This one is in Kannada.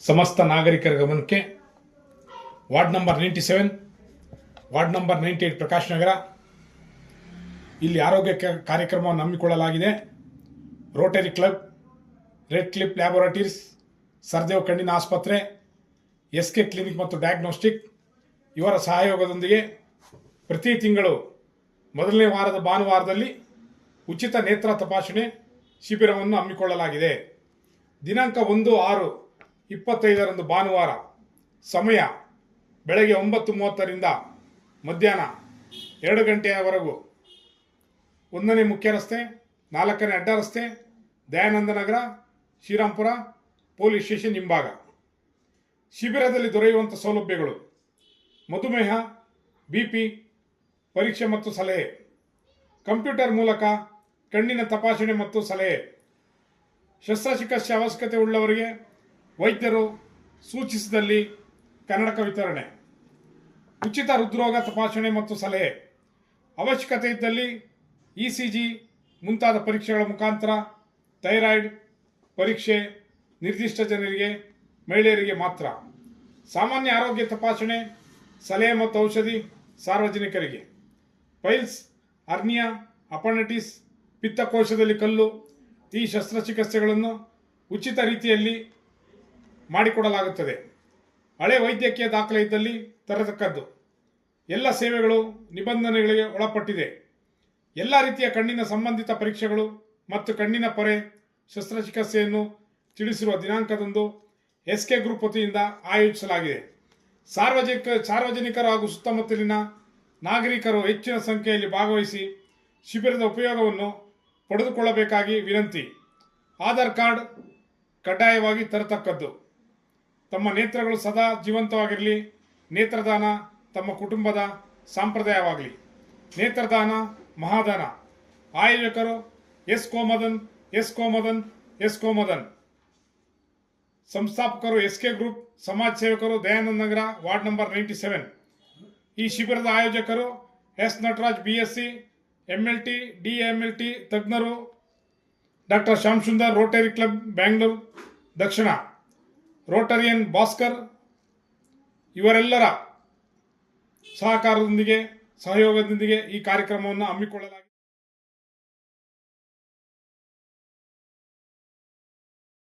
ಸಮಸ್ತ ನಾಗರಿಕರ ಗಮನಕ್ಕೆ ward number 97, ward number 98 Prakash Nagar ಇಲ್ಲಿ ಆರೋಗ್ಯ ಕಾರ್ಯಕ್ರಮವನ್ನು ಹಮ್ಮಿಕೊಳ್ಳಲಾಗಿದೆ. Rotary Club, Red Clip Laboratories, Sardev ಕಣ್ಣಿನ ಆಸ್ಪತ್ರೆ, SK ಕ್ಲಿನಿಕ್ ಮತ್ತು ಡಯಾಗ್ನೋಸ್ಟಿಕ್ ಇವರ ಸಹಯೋಗದೊಂದಿಗೆ ಪ್ರತಿ ತಿಂಗಳು ಮೊದಲನೇ ವಾರದ ಭಾನುವಾರದಲ್ಲಿ ಉಚಿತ ನೇತ್ರ ತಪಾಸಣೆ ಶಿಬಿರವನ್ನು ಹಮ್ಮಿಕೊಳ್ಳಲಾಗಿದೆ. ದಿನಾಂಕ 1/6/25 ಭಾನುವಾರ. ಸಮಯ ಬೆಳಗ್ಗೆ 9:30ರಿಂದ ಮಧ್ಯಾಹ್ನ 2 ಗಂಟೆಯವರೆಗೂ. 1ನೇ ಮುಖ್ಯ ರಸ್ತೆ, 4ನೇ ಅಡ್ಡ ರಸ್ತೆ, ದಯಾನಂದ ನಗರ, ಶ್ರೀರಾಂಪುರ ಪೊಲೀಸ್ ಸ್ಟೇಷನ್ ಹಿಂಭಾಗ. ಶಿಬಿರದಲ್ಲಿ ದೊರೆಯುವಂಥ ಸೌಲಭ್ಯಗಳು: ಮಧುಮೇಹ, BP ಪರೀಕ್ಷೆ ಮತ್ತು ಸಲಹೆ, ಕಂಪ್ಯೂಟರ್ ಮೂಲಕ ಕಣ್ಣಿನ ತಪಾಸಣೆ ಮತ್ತು ಸಲಹೆ, ಶಸ್ತ್ರಚಿಕಿತ್ಸೆ ಅವಶ್ಯಕತೆ ಉಳ್ಳವರಿಗೆ ವೈದ್ಯರು ಸೂಚಿಸಿದಲ್ಲಿ ಕನ್ನಡಕ ವಿತರಣೆ, ಉಚಿತ ಹೃದ್ರೋಗ ತಪಾಸಣೆ ಮತ್ತು ಸಲಹೆ, ಅವಶ್ಯಕತೆ ಇದ್ದಲ್ಲಿ ECG ಮುಂತಾದ ಪರೀಕ್ಷೆಗಳ ಮುಖಾಂತರ ಥೈರಾಯ್ಡ್ ಪರೀಕ್ಷೆ ನಿರ್ದಿಷ್ಟ ಜನರಿಗೆ, ಮಹಿಳೆಯರಿಗೆ ಮಾತ್ರ. ಸಾಮಾನ್ಯ ಆರೋಗ್ಯ ತಪಾಸಣೆ, ಸಲಹೆ ಮತ್ತು ಔಷಧಿ ಸಾರ್ವಜನಿಕರಿಗೆ. ಪೈಲ್ಸ್, ಹರ್ನಿಯಾ, ಅಪಂಡಿಟಿಸ್, ಪಿತ್ತಕೋಶದಲ್ಲಿ ಕಲ್ಲು ಈ ಶಸ್ತ್ರಚಿಕಿತ್ಸೆಗಳನ್ನು ಉಚಿತ ರೀತಿಯಲ್ಲಿ ಮಾಡಿಕೊಡಲಾಗುತ್ತದೆ. ಹಳೆ ವೈದ್ಯಕೀಯ ದಾಖಲೆ ಇದ್ದಲ್ಲಿ ತರತಕ್ಕದ್ದು. ಎಲ್ಲ ಸೇವೆಗಳು ನಿಬಂಧನೆಗಳಿಗೆ ಒಳಪಟ್ಟಿದೆ. ಎಲ್ಲ ರೀತಿಯ ಕಣ್ಣಿನ ಸಂಬಂಧಿತ ಪರೀಕ್ಷೆಗಳು ಮತ್ತು ಕಣ್ಣಿನ ಪೊರೆ ಶಸ್ತ್ರಚಿಕಿತ್ಸೆಯನ್ನು ತಿಳಿಸಿರುವ ದಿನಾಂಕದಂದು SK ಗ್ರೂಪ್ ವತಿಯಿಂದ ಆಯೋಜಿಸಲಾಗಿದೆ. ಸಾರ್ವಜನಿಕರು ಹಾಗೂ ಸುತ್ತಮುತ್ತಲಿನ ನಾಗರಿಕರು ಹೆಚ್ಚಿನ ಸಂಖ್ಯೆಯಲ್ಲಿ ಭಾಗವಹಿಸಿ ಶಿಬಿರದ ಉಪಯೋಗವನ್ನು ಪಡೆದುಕೊಳ್ಳಬೇಕಾಗಿ ವಿನಂತಿ. ಆಧಾರ್ ಕಾರ್ಡ್ ಕಡ್ಡಾಯವಾಗಿ ತರತಕ್ಕದ್ದು. ತಮ್ಮ ನೇತ್ರಗಳು ಸದಾ ಜೀವಂತವಾಗಿರಲಿ. ನೇತ್ರದಾನ ತಮ್ಮ ಕುಟುಂಬದ ಸಂಪ್ರದಾಯವಾಗಲಿ. ನೇತ್ರದಾನ ಮಹಾದಾನ. ಆಯೋಜಕರು S. ಕೋಮದನ್. ಸಂಸ್ಥಾಪಕರು SK group. ಸಮಾಜ ಸೇವಕರು ದಯಾನಂದ ನಗರ, ವಾರ್ಡ್ ನಂಬರ್ 97. ಈ ಶಿಬಿರದ ಆಯೋಜಕರು S. Nataraj, BSc, MLT, DMLT ತಜ್ಞರು, doctor Shyam Sundar, Rotary club Bangalore ದಕ್ಷಿಣ, ರೋಟರಿಯನ್ ಭಾಸ್ಕರ್ ಇವರೆಲ್ಲರ ಸಹಕಾರದೊಂದಿಗೆ, ಸಹಯೋಗದೊಂದಿಗೆ ಈ ಕಾರ್ಯಕ್ರಮವನ್ನು ಹಮ್ಮಿಕೊಳ್ಳಲಾಗಿದೆ.